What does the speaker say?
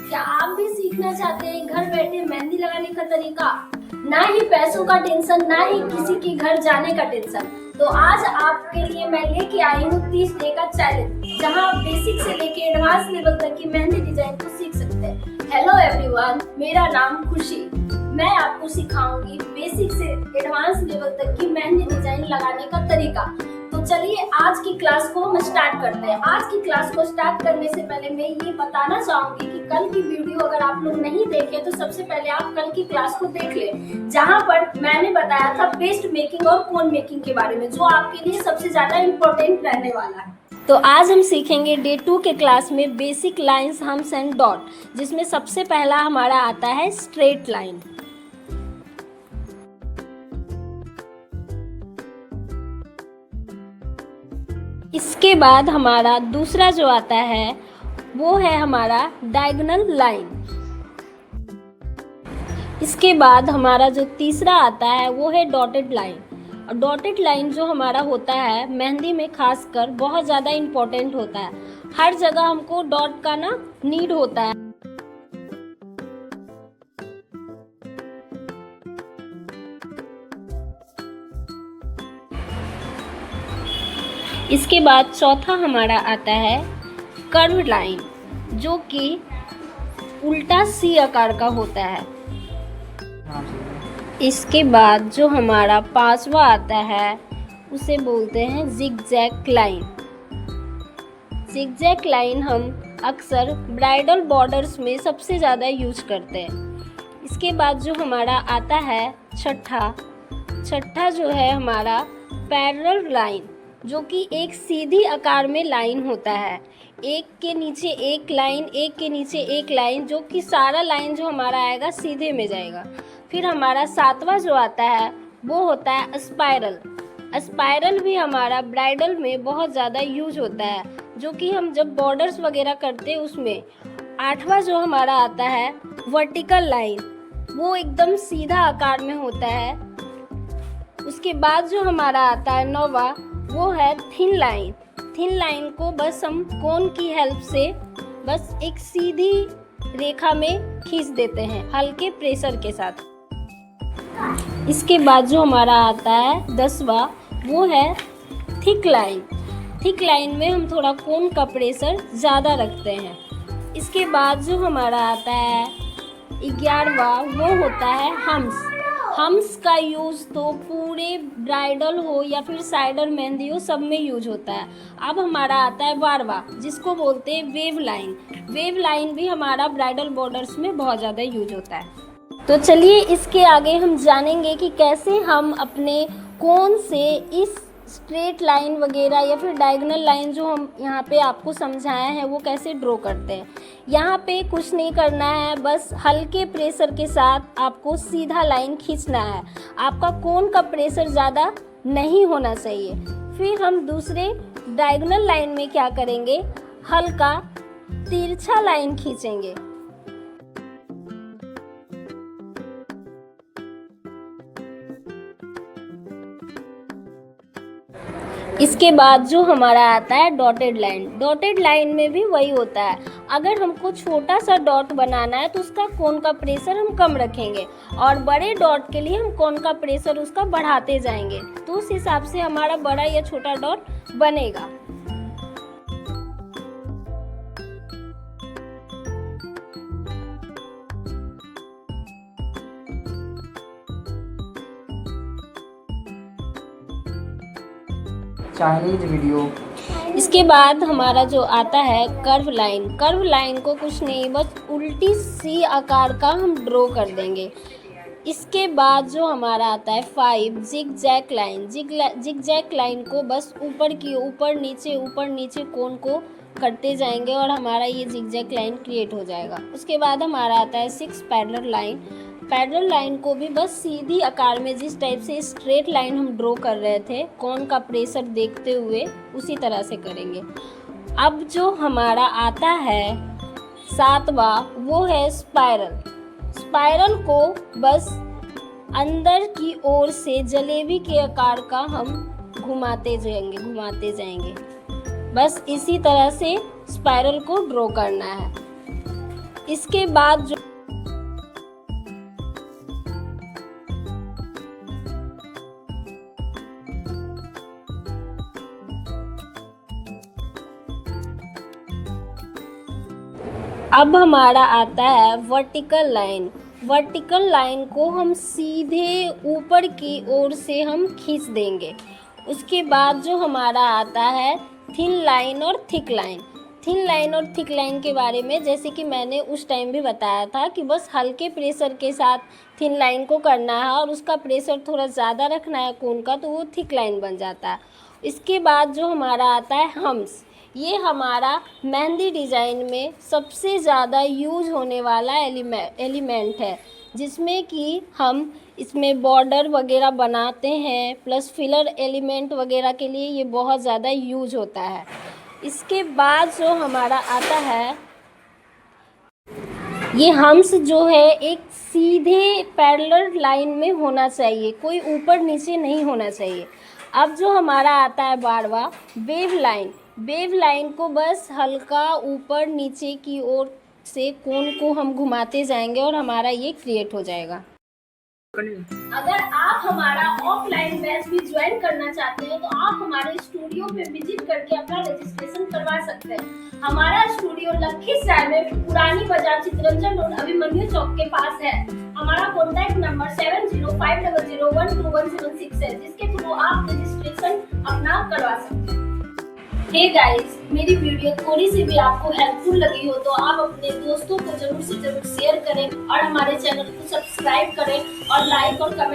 क्या आप भी सीखना चाहते हैं घर बैठे मेहंदी लगाने का तरीका? ना ही पैसों का टेंशन, ना ही किसी के घर जाने का टेंशन। तो आज आपके लिए मैं लेके आई हूँ 30 डे का चैलेंज, जहाँ आप बेसिक से लेके एडवांस लेवल तक की मेहंदी डिजाइन को सीख सकते हैं। हेलो एवरीवन, मेरा नाम खुशी। मैं आपको सिखाऊंगी बेसिक से एडवांस लेवल तक की मेहंदी डिजाइन लगाने का तरीका। तो चलिए आज की क्लास को हम स्टार्ट करते हैं। आज की क्लास को स्टार्ट करने से पहले मैं ये बताना चाहूंगी कि कल की वीडियो अगर आप लोग नहीं देखे तो सबसे पहले आप कल की क्लास को देख लें, जहां पर मैंने बताया था पेस्ट मेकिंग और कोन मेकिंग के बारे में, जो आपके लिए सबसे ज्यादा इम्पोर्टेंट रहने वाला है। तो आज हम सीखेंगे डे 2 के क्लास में basic lines, hums and dot, जिसमें सबसे पहला हमारा आता है स्ट्रेट लाइन। इसके बाद हमारा दूसरा जो आता है वो है हमारा डायगोनल लाइन। इसके बाद हमारा जो तीसरा आता है वो है डॉटेड लाइन। और डॉटेड लाइन जो हमारा होता है मेहंदी में खासकर बहुत ज़्यादा इम्पोर्टेंट होता है। हर जगह हमको डॉट का ना नीड होता है। इसके बाद चौथा हमारा आता है कर्व लाइन, जो कि उल्टा सी आकार का होता है। इसके बाद जो हमारा पांचवा आता है उसे बोलते हैं जिगजैग लाइन। जिगजैग लाइन हम अक्सर ब्राइडल बॉर्डर्स में सबसे ज़्यादा यूज करते हैं। इसके बाद जो हमारा आता है छठा जो है हमारा पैरेलल लाइन, जो कि एक सीधी आकार में लाइन होता है। एक के नीचे एक लाइन, एक के नीचे एक लाइन, जो कि सारा लाइन जो हमारा आएगा सीधे में जाएगा। फिर हमारा सातवां जो आता है वो होता है स्पाइरल। स्पाइरल भी हमारा ब्राइडल में बहुत ज़्यादा यूज होता है, जो कि हम जब बॉर्डर्स वगैरह करते हैं उसमें। आठवां जो हमारा आता है वर्टिकल लाइन, वो एकदम सीधा आकार में होता है। उसके बाद जो हमारा आता है नौवां वो है थिन लाइन। थिन लाइन को बस हम कोन की हेल्प से बस एक सीधी रेखा में खींच देते हैं हल्के प्रेशर के साथ। इसके बाद जो हमारा आता है 10वां वो है थिक लाइन। थिक लाइन में हम थोड़ा कोन का प्रेशर ज़्यादा रखते हैं। इसके बाद जो हमारा आता है 11वां वो होता है हम्स। हम्स का यूज़ तो पूरे ब्राइडल हो या फिर साइडर मेहंदी हो, सब में यूज होता है। अब हमारा आता है 12वां, जिसको बोलते हैं वेव लाइन। वेव लाइन भी हमारा ब्राइडल बॉर्डर्स में बहुत ज़्यादा यूज होता है। तो चलिए इसके आगे हम जानेंगे कि कैसे हम अपने कोन से इस स्ट्रेट लाइन वगैरह या फिर डायगोनल लाइन जो हम यहाँ पे आपको समझाए हैं वो कैसे ड्रॉ करते हैं। यहाँ पे कुछ नहीं करना है, बस हल्के प्रेशर के साथ आपको सीधा लाइन खींचना है। आपका कोन का प्रेशर ज़्यादा नहीं होना चाहिए। फिर हम दूसरे डायगोनल लाइन में क्या करेंगे, हल्का तिरछा लाइन खींचेंगे। इसके बाद जो हमारा आता है डॉटेड लाइन। डॉटेड लाइन में भी वही होता है। अगर हमको छोटा सा डॉट बनाना है तो उसका कोन का प्रेशर हम कम रखेंगे, और बड़े डॉट के लिए हम कोन का प्रेशर उसका बढ़ाते जाएंगे। तो उस हिसाब से हमारा बड़ा या छोटा डॉट बनेगा। Chinese video. इसके बाद हमारा जो आता है कर्व लाइन। कर्व लाइन को कुछ नहीं, बस उल्टी सी आकार का हम ड्रॉ कर देंगे। इसके बाद जो हमारा आता है 5 जिगजैग लाइन। जिगजैग लाइन को बस ऊपर की ऊपर नीचे कोन को करते जाएंगे और हमारा ये जिगजैग लाइन क्रिएट हो जाएगा। उसके बाद हमारा आता है 6 पैरेलल लाइन। पैरेलल लाइन को भी बस सीधी आकार में जिस टाइप से स्ट्रेट लाइन हम ड्रॉ कर रहे थे कोन का प्रेशर देखते हुए, उसी तरह से करेंगे। अब जो हमारा आता है 7वां वो है स्पाइरल। स्पाइरल को बस अंदर की ओर से जलेबी के आकार का हम घुमाते जाएंगे। बस इसी तरह से स्पाइरल को ड्रॉ करना है। इसके बाद जो अब हमारा आता है वर्टिकल लाइन। वर्टिकल लाइन को हम सीधे ऊपर की ओर से हम खींच देंगे। उसके बाद जो हमारा आता है थिन लाइन और थिक लाइन। थिन लाइन और थिक लाइन के बारे में जैसे कि मैंने उस टाइम भी बताया था कि बस हल्के प्रेशर के साथ थिन लाइन को करना है और उसका प्रेशर थोड़ा ज़्यादा रखना है कोन का, तो वो थिक लाइन बन जाता है। इसके बाद जो हमारा आता है हम्स। ये हमारा मेहंदी डिज़ाइन में सबसे ज़्यादा यूज होने वाला एलिमेंट है, जिसमें कि हम इसमें बॉर्डर वगैरह बनाते हैं, प्लस फिलर एलिमेंट वगैरह के लिए ये बहुत ज़्यादा यूज होता है। इसके बाद जो हमारा आता है ये हम्स जो है एक सीधे पैरेलल लाइन में होना चाहिए, कोई ऊपर नीचे नहीं होना चाहिए। अब जो हमारा आता है 12वां वेव लाइन। वेव लाइन को बस हल्का ऊपर नीचे की ओर से कोन को हम घुमाते जाएंगे और हमारा ये क्रिएट हो जाएगा। अगर आप हमारा ऑफलाइन बैच भी ज्वाइन करना चाहते हैं तो आप हमारे स्टूडियो पे विजिट करके अपना रजिस्ट्रेशन करवा सकते हैं। हमारा स्टूडियो लखीसराय में पुरानी बाजार चितरंजन रोड अभिमन्यु चौक के पास है। हमारा कॉन्टैक्ट नंबर 7050012176 है, जिसके थ्रू आप रजिस्ट्रेशन अपना करवा सकते हैं। हे गाइस, मेरी वीडियो थोड़ी सी भी आपको हेल्पफुल लगी हो तो आप अपने दोस्तों को जरूर से जरूर शेयर करें और हमारे चैनल को सब्सक्राइब करें और लाइक और कमेंट